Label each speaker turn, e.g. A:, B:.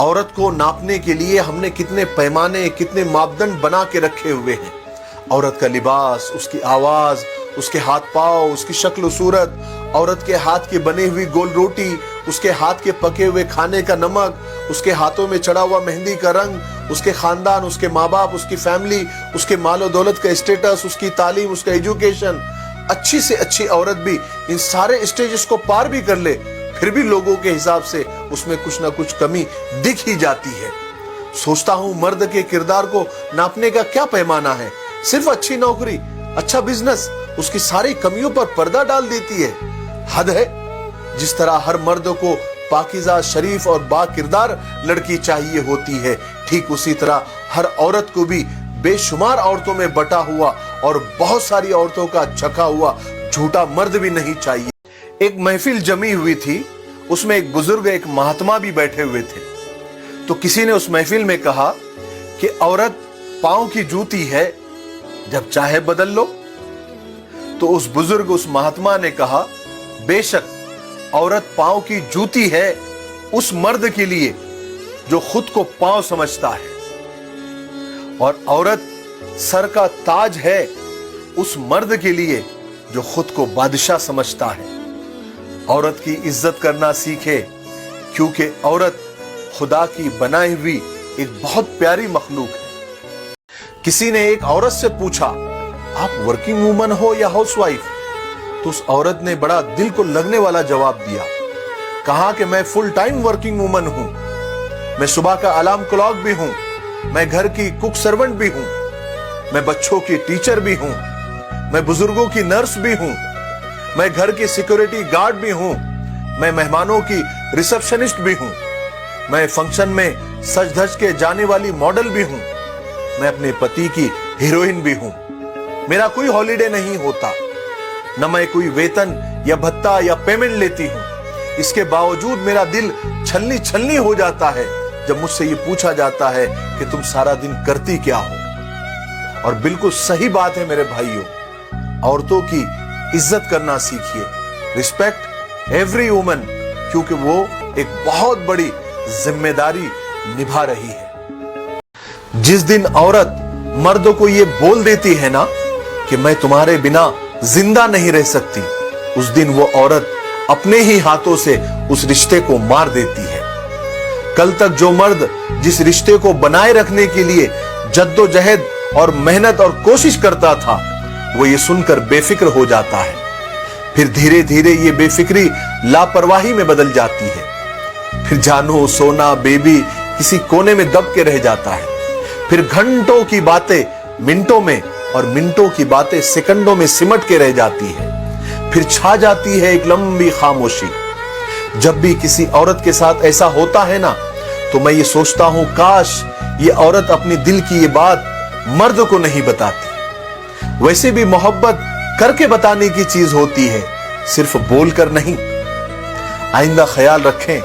A: औरत को नापने के लिए हमने कितने पैमाने, कितने मापदंड बना के रखे हुए हैं। औरत का लिबास, उसकी आवाज, उसके हाथ पांव, उसकी शक्ल सूरत, औरत के हाथ की बनी हुई गोल रोटी, उसके हाथ के पके हुए खाने का नमक, उसके हाथों में चढ़ा हुआ मेहंदी का रंग, उसके खानदान, उसके माँ बाप, उसकी फैमिली, उसके मालो दौलत का स्टेटस, उसकी तालीम, उसका एजुकेशन। अच्छी से अच्छी औरत भी इन सारे स्टेजेस को पार भी कर ले, फिर भी लोगों के हिसाब से उसमें कुछ ना कुछ कमी दिख ही जाती है। सोचता हूं मर्द के किरदार को नापने का क्या पैमाना है। सिर्फ अच्छी नौकरी, अच्छा बिजनेस उसकी सारी कमियों पर पर्दा डाल देती है। हद है। जिस तरह हर मर्द को पाकीज़ा, शरीफ और बाकिरदार लड़की चाहिए होती है, ठीक उसी तरह हर औरत को भी बेशुमार औरतों में बटा हुआ और बहुत सारी औरतों का झका हुआ झूठा मर्द भी नहीं चाहिए। एक महफिल जमी हुई थी, उसमें एक बुजुर्ग, एक महात्मा भी बैठे हुए थे। तो किसी ने उस महफिल में कहा कि औरत पांव की जूती है, जब चाहे बदल लो। तो उस बुजुर्ग, उस महात्मा ने कहा, बेशक औरत पांव की जूती है उस मर्द के लिए जो खुद को पांव समझता है, और औरत सर का ताज है उस मर्द के लिए जो खुद को बादशाह समझता है। औरत की इज्जत करना सीखे, क्योंकि औरत खुदा की बनाई हुई एक बहुत प्यारी मखलूक है। किसी ने एक औरत से पूछा, आप वर्किंग वूमन हो या हाउसवाइफ? तो उस औरत ने बड़ा दिल को लगने वाला जवाब दिया। कहा कि मैं फुल टाइम वर्किंग वूमन हूं, मैं सुबह का अलार्म क्लॉक भी हूं, मैं घर की कुक सर्वेंट भी हूं, मैं बच्चों की टीचर भी हूं, मैं बुजुर्गों की नर्स भी हूं, मैं घर की सिक्योरिटी गार्ड भी हूं, मैं मेहमानों की रिसेप्शनिस्ट भी हूं, मैं फंक्शन में सज धज के जाने वाली मॉडल भी हूं, मैं अपने पति की हीरोइन भी हूं। मेरा कोई हॉलिडे नहीं होता, न मैं कोई वेतन या भत्ता या पेमेंट लेती हूं। इसके बावजूद मेरा दिल छलनी छलनी हो जाता है जब मुझसे ये पूछा जाता है कि तुम सारा दिन करती क्या हो। और बिल्कुल सही बात है मेरे भाइयों, औरतों की इज्जत करना सीखिए। रिस्पेक्ट एवरी वुमन, क्योंकि वो एक बहुत बड़ी जिम्मेदारी निभा रही है। जिस दिन औरत मर्द को ये बोल देती है ना कि मैं तुम्हारे बिना जिंदा नहीं रह सकती, उस दिन वो औरत अपने ही हाथों से उस रिश्ते को मार देती है। कल तक जो मर्द जिस रिश्ते को बनाए रखने के लिए जद्दोजहद और मेहनत और कोशिश करता था, वो ये सुनकर बेफिक्र हो जाता है। फिर धीरे धीरे ये बेफिक्री लापरवाही में बदल जाती है। फिर जानो सोना बेबी किसी कोने में दब के रह जाता है। फिर घंटों की बातें मिनटों में और मिनटों की बातें सेकंडों में सिमट के रह जाती है। फिर छा जाती है एक लंबी खामोशी। जब भी किसी औरत के साथ ऐसा होता है ना, तो मैं ये सोचता हूं, काश ये औरत अपने दिल की ये बात मर्द को नहीं बताती। वैसे भी मोहब्बत करके बताने की चीज होती है, सिर्फ बोलकर नहीं। आइंदा ख्याल रखें,